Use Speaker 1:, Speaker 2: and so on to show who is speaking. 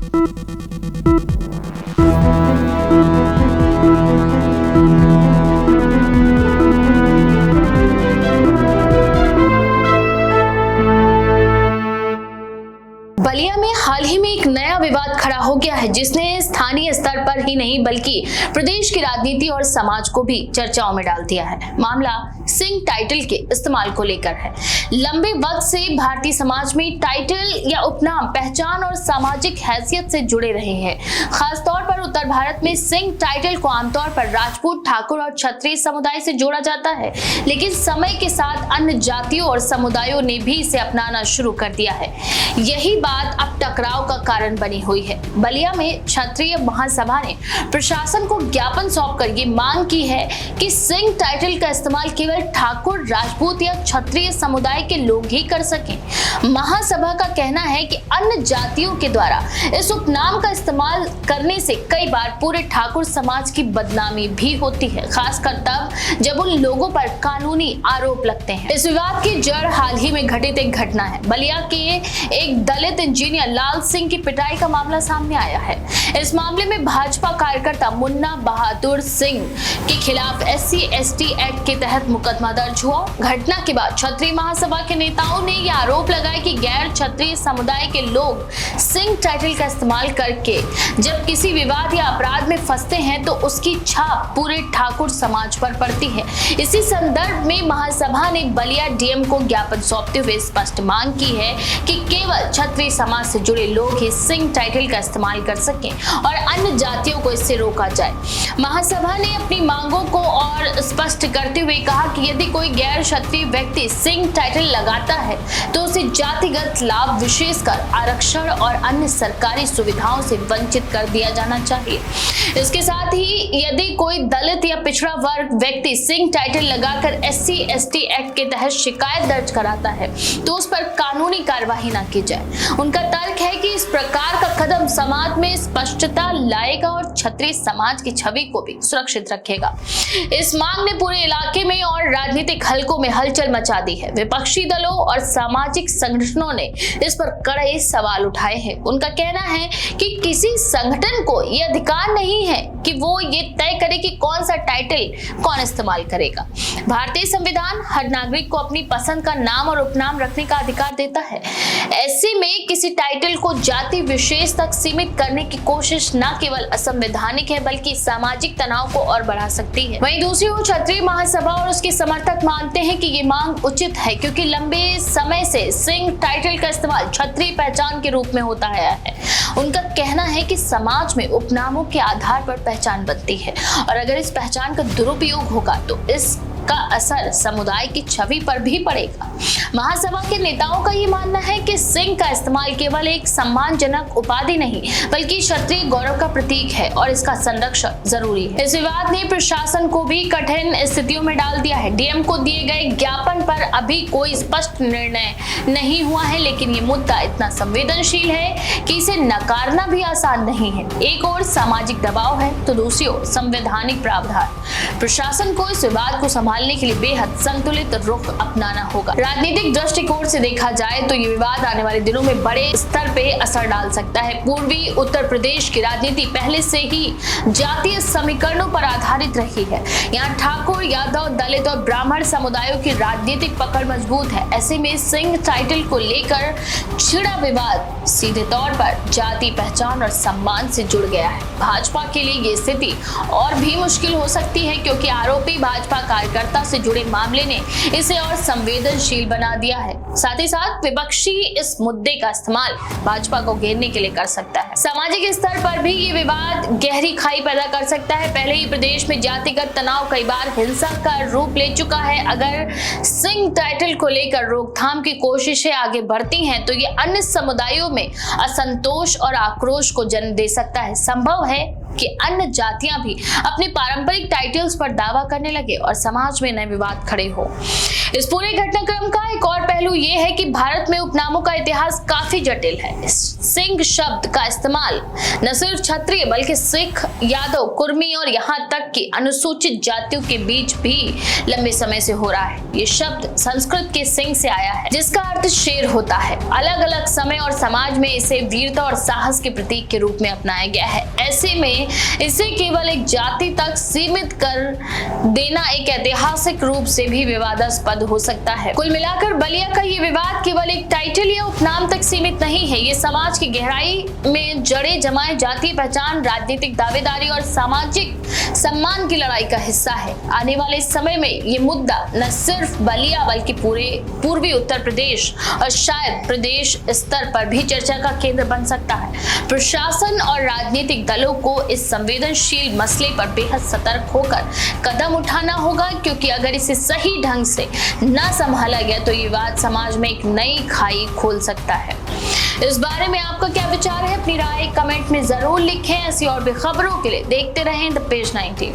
Speaker 1: बलिया में हाल ही में एक नया विवाद खड़ा हो गया है, जिसने स्थानीय स्तर पर ही नहीं बल्कि प्रदेश की राजनीति और समाज को भी चर्चाओं में डाल दिया है। मामला सिंह टाइटल के इस्तेमाल को लेकर है। लंबे वक्त से भारतीय समाज में टाइटल या उपनाम पहचान और सामाजिक हैसियत से जुड़े रहे हैं। खासतौर पर उत्तर भारत में सिंह टाइटल को आमतौर पर राजपूत, ठाकुर और क्षत्रिय समुदाय से जोड़ा जाता है, लेकिन समय के साथ अन्य जातियों और समुदायों ने भी इसे अपनाना शुरू कर दिया है। यही बात अब टकराव का कारण बनी हुई है। बलिया में क्षत्रिय महासभा ने प्रशासन को ज्ञापन सौंपकर ये मांग की है कि सिंह टाइटल का इस्तेमाल केवल ठाकुर, राजपूत या क्षत्रिय समुदाय के लोग ही कर सकें। महासभा का कहना है कि अन्य जातियों के द्वारा इस उपनाम का इस्तेमाल करने से कई बार पूरे ठाकुर समाज की बदनामी भी होती है, खासकर तब जब उन लोगों पर कानूनी आरोप लगते हैं। इस विवाद की जड़ हाल ही में घटित एक घटना है। बलिया के एक दलित इंजीनियर लाल सिंह की पिटाई का मामला सामने आया है। इस मामले में भाजपा कार्यकर्ता मुन्ना बहादुर सिंह के खिलाफ SC/ST एक्ट के तहत मुकदमा दर्ज हुआ। घटना के बाद क्षत्रिय महासभा के नेताओं ने यह आरोप लगाया कि गैर क्षत्रिय समुदाय के लोग सिंह टाइटल का इस्तेमाल करके जब किसी विवाद या अपराध में फंसते हैं तो उसकी छाप पूरे ठाकुर समाज पर पड़ती है। इसी संदर्भ में महासभा ने बलिया DM को ज्ञापन सौंपते हुए स्पष्ट मांग की है कि केवल क्षत्रिय समाज से जुड़े लोग ही सिंह टाइटल का इस्तेमाल कर सकें और अन्य जातियों को इससे रोका जाए। महासभा ने अपनी मांगों को और स्पष्ट करते हुए कहा कि यदि कोई गैर क्षत्रिय व्यक्ति सिंह टाइटल लगाता है तो उसे जातिगत लाभ, विशेषकर आरक्षण और अन्य सरकारी सुविधाओं से वंचित कर दिया जाना चाहिए। इसके साथ ही यदि कोई दलित या पिछड़ा वर्ग व्यक्ति सिंह टाइटल लगाकर SC/ST एक्ट के तहत शिकायत दर्ज कराता है तो उस पर कानूनी कार्यवाही न की जाए। उनका तर्क है कि इस प्रकार का कदम समाज में स्पष्टता लाएगा और क्षत्रिय समाज की छवि को भी सुरक्षित रखेगा। इस मांग ने पूरे इलाके में और राजनीतिक हलकों में हलचल मचा दी है। विपक्षी दलों और सामाजिक संगठनों ने इस पर कड़े सवाल उठाए हैं। उनका कहना है कि किसी संगठन को यह अधिकार नहीं है कि वो ये तय करे कि कौन सा टाइटल कौन इस्तेमाल करेगा। भारतीय संविधान हर नागरिक को अपनी पसंद का नाम और उपनाम रखने का अधिकार देता है। ऐसे में किसी टाइटल को जाति विशेष तक सीमित करने की कोशिश न केवल असंवैधानिक है बल्कि सामाजिक तनाव को और बढ़ा सकती है। वहीं दूसरी ओर क्षत्रिय महासभा और उसके समर्थक मानते हैं कि ये मांग उचित है, क्योंकि लंबे समय से सिंह टाइटल का इस्तेमाल क्षत्रिय पहचान के रूप में होता आया है। उनका कहना है कि समाज में उपनामों के आधार पर पहचान बनती है और अगर इस पहचान का दुरुपयोग होगा तो इसका असर समुदाय की छवि पर भी पड़ेगा। महासभा के नेताओं का ये मानना है कि सिंह का इस्तेमाल केवल एक सम्मानजनक उपाधि नहीं बल्कि क्षत्रिय गौरव का प्रतीक है और इसका संरक्षण जरूरी है। इस विवाद ने प्रशासन को भी कठिन स्थितियों में डाल दिया है। DM को दिए गए ज्ञापन पर अभी कोई स्पष्ट निर्णय नहीं हुआ है, लेकिन ये मुद्दा इतना संवेदनशील है कि इसे नकारना भी आसान नहीं है। एक ओर सामाजिक दबाव है तो दूसरी ओर संवैधानिक प्रावधान। प्रशासन को इस विवाद को संभालने के लिए बेहद संतुलित रुख अपनाना होगा। राजनीतिक दृष्टिकोण से देखा जाए तो ये विवाद आने वाले दिनों में बड़े स्तर पे असर डाल सकता है। पूर्वी उत्तर प्रदेश की राजनीति पहले से ही जातीय समीकरणों पर आधारित रही है। यहाँ ठाकुर, यादव, दलित और ब्राह्मण समुदायों की राजनीतिक पकड़ मजबूत है। ऐसे में सिंह टाइटल को लेकर छिड़ा विवाद सीधे तौर पर जाति, पहचान और सम्मान से जुड़ गया है। भाजपा के लिए ये स्थिति और भी मुश्किल हो सकती है, क्योंकि आरोपी भाजपा कार्यकर्ता से जुड़े मामले ने इसे और संवेदनशील बना दिया है। साथ ही साथ विपक्षी इस मुद्दे का इस्तेमाल भाजपा को घेरने के लिए कर सकता है। सामाजिक स्तर पर भी ये विवाद गहरी खाई पैदा कर सकता है। पहले ही प्रदेश में जातिगत तनाव कई बार हिंसा का रूप ले चुका है। अगर सिंह टाइटल को लेकर रोकथाम की कोशिशें आगे बढ़ती हैं तो ये अन्य समुदायों में असंतोष और आक्रोश को जन्म दे सकता है। संभव है कि अन्य जातियां भी अपने पारंपरिक टाइटल्स पर दावा करने लगे और समाज में नए विवाद खड़े हो। इस पूरे घटनाक्रम का एक और पहलू यह है कि भारत में उपनामों का इतिहास काफी जटिल है। सिंह शब्द का इस्तेमाल न सिर्फ क्षत्रिय बल्कि सिख, यादव, कुर्मी और यहाँ तक कि अनुसूचित जातियों के बीच भी लंबे समय से हो रहा है। ये शब्द संस्कृत के सिंह से आया है, जिसका अर्थ शेर होता है। अलग अलग समय और समाज में इसे वीरता और साहस के प्रतीक के रूप में अपनाया गया है। ऐसे में इसे केवल एक जाति तक सीमित कर देना एक ऐतिहासिक रूप से भी विवादास्पद हो सकता है। कुल मिलाकर बलिया का ये विवाद केवल एक टाइटल या उपनाम तक सीमित नहीं है। ये समाज की गहराई में जड़े जमाए जातीय पहचान, राजनीतिक दावेदारी और सामाजिक सम्मान की लड़ाई का हिस्सा है। आने वाले समय में ये मुद्दा न सिर्फ बलिया बल्कि पूरे पूर्वी उत्तर प्रदेश और शायद प्रदेश स्तर पर भी चर्चा का केंद्र बन सकता है। प्रशासन और राजनीतिक दलों को इस संवेदनशील मसले पर बेहद सतर्क होकर कदम उठाना होगा, क्योंकि अगर इसे सही ढंग से न संभाला गया तो ये विवाद समाज में एक नई खाई खोल सकता है। इस बारे में आपका क्या विचार है? अपनी राय कमेंट में जरूर लिखें। ऐसी और भी खबरों के लिए देखते रहें द पेज 19।